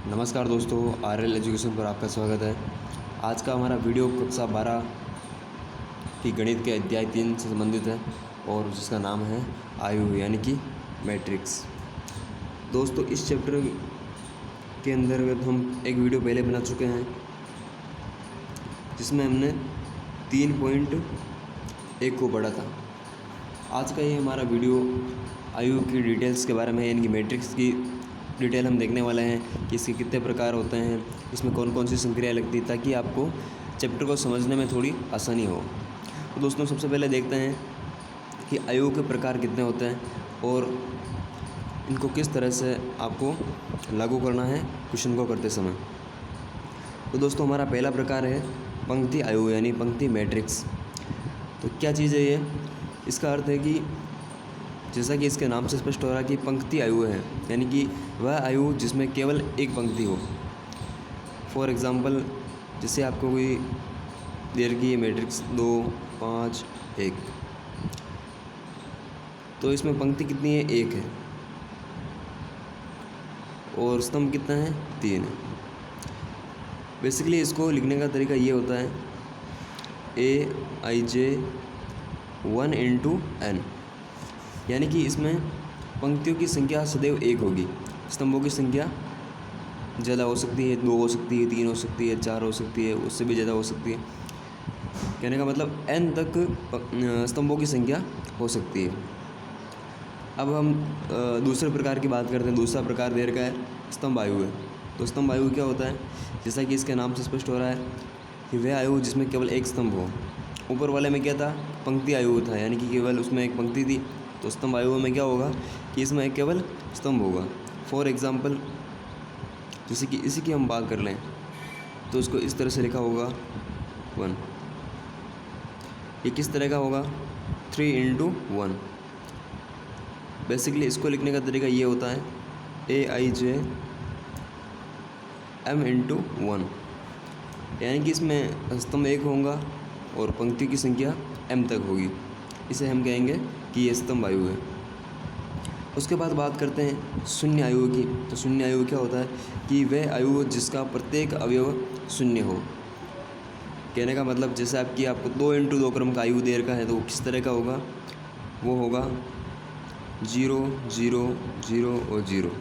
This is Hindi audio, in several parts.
नमस्कार दोस्तों, आरएल एजुकेशन पर आपका स्वागत है। आज का हमारा वीडियो कक्षा 12 की गणित के अध्याय 3 से संबंधित है और जिसका नाम है आयु यानी कि मैट्रिक्स। दोस्तों, इस चैप्टर के अंतर्गत हम एक वीडियो पहले बना चुके हैं जिसमें हमने 3.1 को पढ़ा था। आज का ये हमारा वीडियो आयु की डिटेल्स के बारे में यानी कि मैट्रिक्स की डिटेल हम देखने वाले हैं कि इसके कितने प्रकार होते हैं, इसमें कौन कौन सी संक्रिया लगती है, ताकि आपको चैप्टर को समझने में थोड़ी आसानी हो। तो दोस्तों, सबसे पहले देखते हैं कि आयु के प्रकार कितने होते हैं और इनको किस तरह से आपको लागू करना है क्वेश्चन को करते समय। तो दोस्तों, हमारा पहला प्रकार है पंक्ति आयु यानी पंक्ति मैट्रिक्स। तो क्या चीज़ है ये? इसका अर्थ है कि जैसा कि इसके नाम से स्पष्ट हो रहा है कि पंक्ति आयु है, यानी कि वह आयु जिसमें केवल एक पंक्ति हो। फॉर एग्ज़ाम्पल, जैसे आपको कोई देर की मैट्रिक्स 2, 5, 1, तो इसमें पंक्ति कितनी है? 1 है और स्तंभ कितना है? 3 है। बेसिकली इसको लिखने का तरीका ये होता है AIJ 1 into n, यानी कि इसमें पंक्तियों की संख्या सदैव 1 होगी, स्तंभों की संख्या ज़्यादा हो सकती है, 2 हो सकती है, 3 हो सकती है, 4 हो सकती है, उससे भी ज़्यादा हो सकती है। कहने का मतलब n तक स्तंभों की संख्या हो सकती है। अब हम दूसरे प्रकार की बात करते हैं। दूसरा प्रकार देर का है स्तंभ आयु है। तो स्तंभ आयु क्या होता है? जैसा कि इसके नाम से स्पष्ट हो रहा है कि वह आयु जिसमें केवल एक स्तंभ हो। ऊपर वाले में क्या था? पंक्ति आयु था, यानी कि केवल उसमें एक पंक्ति थी। तो स्तंभ आयु में क्या होगा कि इसमें केवल स्तंभ होगा। फॉर एग्ज़ाम्पल, जैसे कि इसी की हम बात कर लें तो इसको इस तरह से लिखा होगा 1। ये किस तरह का होगा? 3 into 1। बेसिकली इसको लिखने का तरीका ये होता है AIJ M into 1, यानी कि इसमें स्तंभ 1 होगा और पंक्ति की संख्या m तक होगी। इसे हम कहेंगे कि ये स्तंभ आयु है। उसके बाद बात करते हैं शून्य आयु की। तो शून्य आयु क्या होता है कि वह आयु जिसका प्रत्येक अवयव शून्य हो। कहने का मतलब जैसे आपको 2 into 2 क्रम का आयु देर का है, तो वो किस तरह का होगा? वो होगा 0, 0, 0 और 0।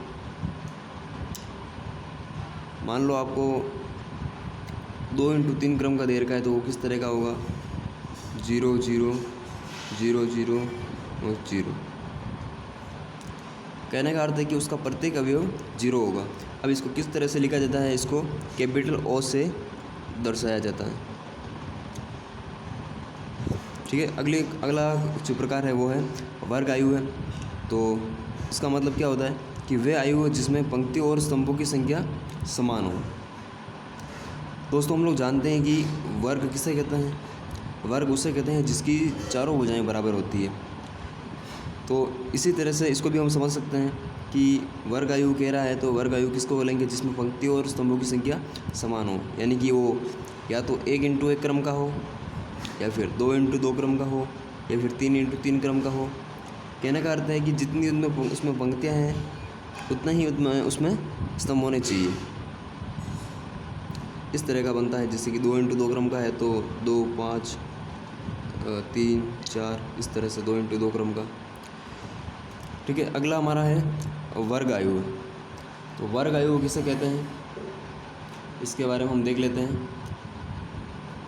मान लो आपको 2 into 3 क्रम का देर का है, तो वो किस तरह का होगा? 0, 0, 0, 0 और 0। कहने का अर्थ है कि उसका प्रत्येक अवयव 0 होगा। अब इसको किस तरह से लिखा जाता है? इसको कैपिटल O से दर्शाया जाता है। ठीक है। अगला जो प्रकार है वो है वर्ग आयु है। तो इसका मतलब क्या होता है कि वह आयु है जिसमें पंक्ति और स्तंभों की संख्या समान हो। दोस्तों, हम लोग जानते हैं कि वर्ग किसे कहते हैं? वर्ग उसे कहते हैं जिसकी चारों भुजाएं बराबर होती है। तो इसी तरह से इसको भी हम समझ सकते हैं कि वर्ग आयु कह रहा है, तो वर्ग आयु किसको बोलेंगे? जिसमें पंक्ति और स्तंभों की संख्या समान हो, यानी कि वो या तो 1 into 1 क्रम का हो, या फिर 2 into 2 क्रम का हो, या फिर 3 into 3 क्रम का हो। कहने का अर्थ है कि जितनी उसमें पंक्तियाँ हैं उतना ही उसमें स्तंभ होने चाहिए। इस तरह का बनता है, जैसे कि 2 into 2 क्रम का है तो 2, 5, 3, 4, इस तरह से 2 into 2 क्रम का। ठीक है। अगला हमारा है वर्ग आयु। तो वर्ग आयु किसे कहते हैं, इसके बारे में हम देख लेते हैं।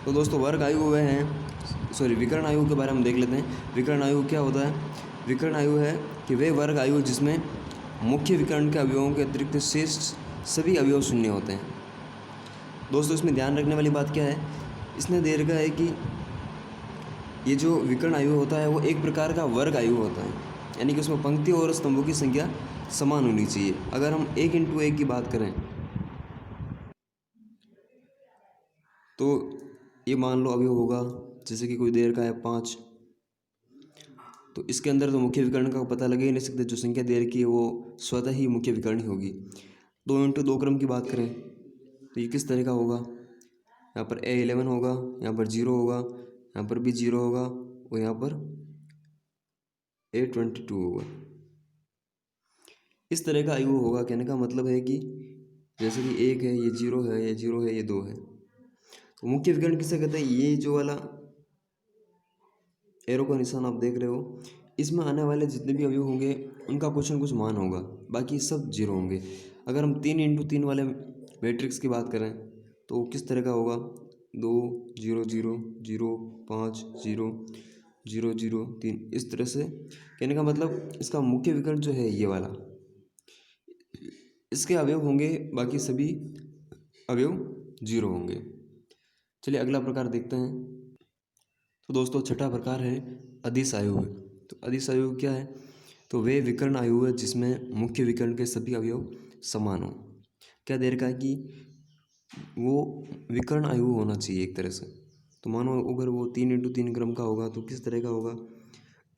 तो दोस्तों, वर्ग आयु वह है विकर्ण आयु के बारे में देख लेते हैं। विकर्ण आयु क्या होता है? विकर्ण आयु है कि वे वर्ग आयु जिसमें मुख्य विकर्ण के अवयवों के अतिरिक्त शेष सभी अवयव शून्य होते हैं। दोस्तों, इसमें ध्यान रखने वाली बात क्या है? इसने दे रखा है कि ये जो विकर्ण आयु होता है वो एक प्रकार का वर्ग आयु होता है, यानी कि उसमें पंक्ति और स्तंभों की संख्या समान होनी चाहिए। अगर हम 1 into 1 की बात करें तो ये मान लो अवयव होगा, जैसे कि कोई देर का है 5, तो इसके अंदर तो मुख्य विकर्ण का पता लगा ही नहीं सकते। जो संख्या देर की है वो स्वतः ही मुख्य विकर्ण ही होगी। 2 into 2 क्रम की बात करें तो ये किस तरह का होगा? यहाँ पर A11 होगा, यहाँ पर 0 होगा, यहाँ पर भी 0 होगा और यहाँ पर A22 होगा। इस तरह का आयु होगा। कहने का मतलब है कि जैसे कि 1 है, ये 0 है, ये 0 है, ये 2 है। तो मुख्य विकर्ण किसे कहते हैं? ये जो वाला एरो का निशान आप देख रहे हो, इसमें आने वाले जितने भी अवयव होंगे उनका कुछ न कुछ मान होगा, बाकी सब जीरो होंगे। अगर हम 3x3 वाले मैट्रिक्स की बात करें तो किस तरह का होगा? 2 0 0 0 5 0 0 0 3, इस तरह से। कहने का मतलब इसका मुख्य विकर्ण जो है ये वाला, इसके अवयव होंगे, बाकी सभी अवयव जीरो होंगे। चलिए अगला प्रकार देखते हैं। तो दोस्तों छठा प्रकार है अदिश आयुव। तो अदिश आयुव क्या है? तो वे विकर्ण आयु है जिसमें मुख्य विकर्ण के सभी अवयव समान हो। क्या दे रखा है कि वो विकर्ण आयु होना चाहिए एक तरह से। तो मानो अगर वो 3x3 क्रम का होगा तो किस तरह का होगा?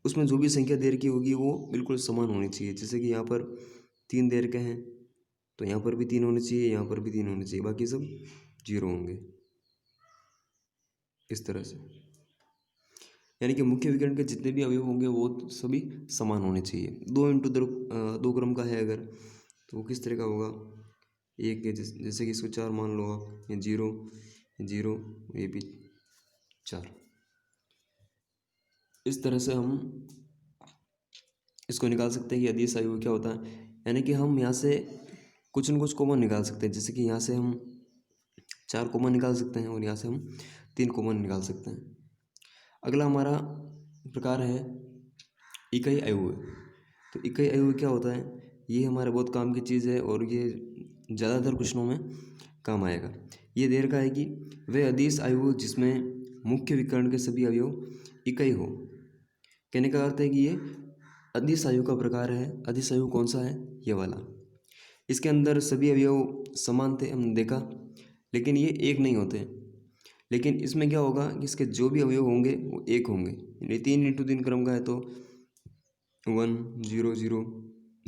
उसमें जो भी संख्या दे रखी होगी वो बिल्कुल समान होनी चाहिए। जैसे कि यहाँ पर 3 दे रखे हैं तो यहाँ पर भी 3 होने चाहिए, यहाँ पर भी 3 होने चाहिए, बाकी सब जीरो होंगे, इस तरह से। यानी कि मुख्य विकर्ण के जितने भी अवयव होंगे वो सभी समान होने चाहिए। 2 क्रम का है अगर, तो वो किस तरह का होगा? एक है, जैसे कि इसको 4 मान लो आप, ये 0 0, ये भी 4। इस तरह से हम इसको निकाल सकते हैं कि अदिश आयु क्या होता है। यानी कि हम यहाँ से कुछ न कुछ कॉमन निकाल सकते हैं। जैसे कि यहाँ से हम 4 कॉमन निकाल सकते हैं और यहाँ से हम 3 कॉमन निकाल सकते हैं। अगला हमारा प्रकार है इकाई आयु। तो इकाई आयु क्या होता है? ये हमारे बहुत काम की चीज़ है और ये ज़्यादातर प्रश्नों में काम आएगा। ये दे रखा है कि वह अदिश आयु जिसमें मुख्य विकर्ण के सभी अवयव इकाई हो। कहने का अर्थ है कि ये अदिश आयु का प्रकार है। अदिश आयु कौन सा है? ये वाला। इसके अंदर सभी अवयव समान थे, हमने देखा, लेकिन ये एक नहीं होते। लेकिन इसमें क्या होगा कि इसके जो भी अवयव होंगे वो एक होंगे। यानी 3x3 क्रम का है तो 1 0 0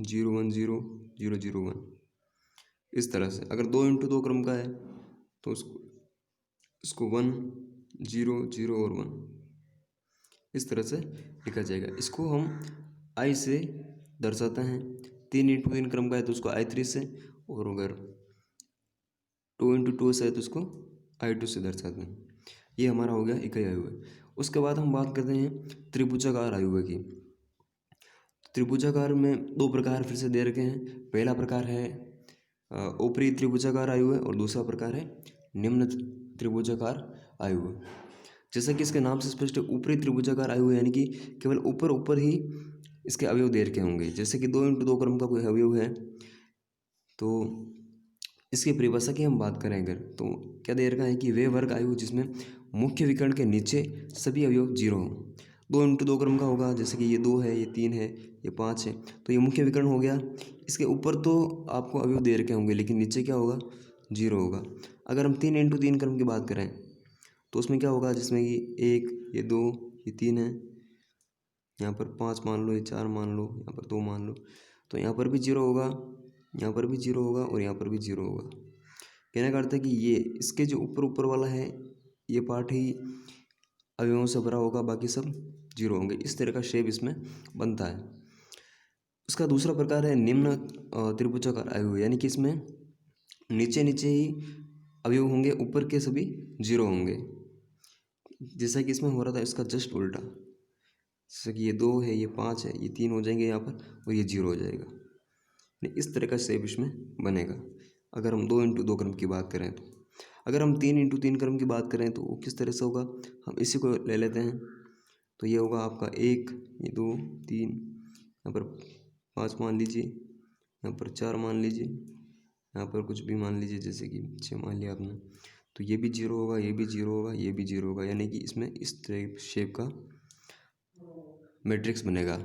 0 1 0 0 0 1, इस तरह से। अगर 2x2 क्रम का है तो इसको 1 0 0 और 1, इस तरह से लिखा जाएगा। इसको हम आई से दर्शाते हैं। 3x3 क्रम का है तो उसको I3 से, और अगर 2x2 से है तो उसको I2 से दर्शाते हैं। ये हमारा हो गया इकाई आयु है। उसके बाद हम बात करते हैं त्रिभुजाकार आयु की। त्रिभुजाकार में 2 प्रकार फिर से दे रखे हैं। पहला प्रकार है ऊपरी त्रिभुजाकार आयु है और दूसरा प्रकार है निम्न त्रिभुजाकार आयु है। जैसा कि इसके नाम से स्पष्ट है, ऊपरी त्रिभुजाकार आयु है, यानी कि केवल ऊपर ऊपर ही इसके अवयव दे रखे होंगे। जैसे कि 2x2 क्रम का कोई अवयव है तो इसकी परिभाषा की हम बात करें अगर, तो क्या दे रखा है कि वे वर्ग आयु जिसमें मुख्य विकर्ण के नीचे सभी अवयव जीरो हों। 2x2 क्रम का होगा, जैसे कि ये 2 है, ये 3 है, ये 5 है, तो ये मुख्य विकर्ण हो गया। इसके ऊपर तो आपको अवयव दे रखे होंगे लेकिन नीचे क्या होगा? जीरो होगा। अगर हम 3x3 क्रम की बात करें तो उसमें क्या होगा? जिसमें कि 1, ये 2, ये 3 है, यहाँ पर 5 मान लो, ये 4 मान लो, यहाँ पर 2 मान लो, तो यहाँ पर भी जीरो होगा, यहाँ पर भी जीरो होगा और यहाँ पर भी जीरो होगा। कहने का अर्थ है कि ये इसके जो ऊपर ऊपर वाला है ये पार्ट ही अवयवों से भरा होगा, बाकी सब जीरो होंगे। इस तरह का शेप इसमें बनता है। उसका दूसरा प्रकार है निम्न त्रिभुजाकार आयु, यानी कि इसमें नीचे नीचे ही अवयव होंगे, ऊपर के सभी जीरो होंगे। जैसा कि इसमें हो रहा था इसका जस्ट उल्टा। जैसे कि ये 2 है, ये 5 है, ये 3 हो जाएंगे यहाँ पर और ये जीरो हो जाएगा। इस तरह का शेप इसमें बनेगा अगर हम 2x2 क्रम की बात करें तो। अगर हम 3x3 क्रम की बात करें तो वो किस तरह से होगा? हम इसी को ले लेते हैं। तो ये होगा आपका 1, ये 2 3, यहाँ पर 5 मान लीजिए, यहाँ पर 4 मान लीजिए, यहाँ पर कुछ भी मान लीजिए, जैसे कि 6 मान लिया आपने, तो ये भी जीरो होगा, ये भी जीरो होगा, ये भी जीरो होगा। यानी कि इसमें इस तरह शेप का मैट्रिक्स बनेगा।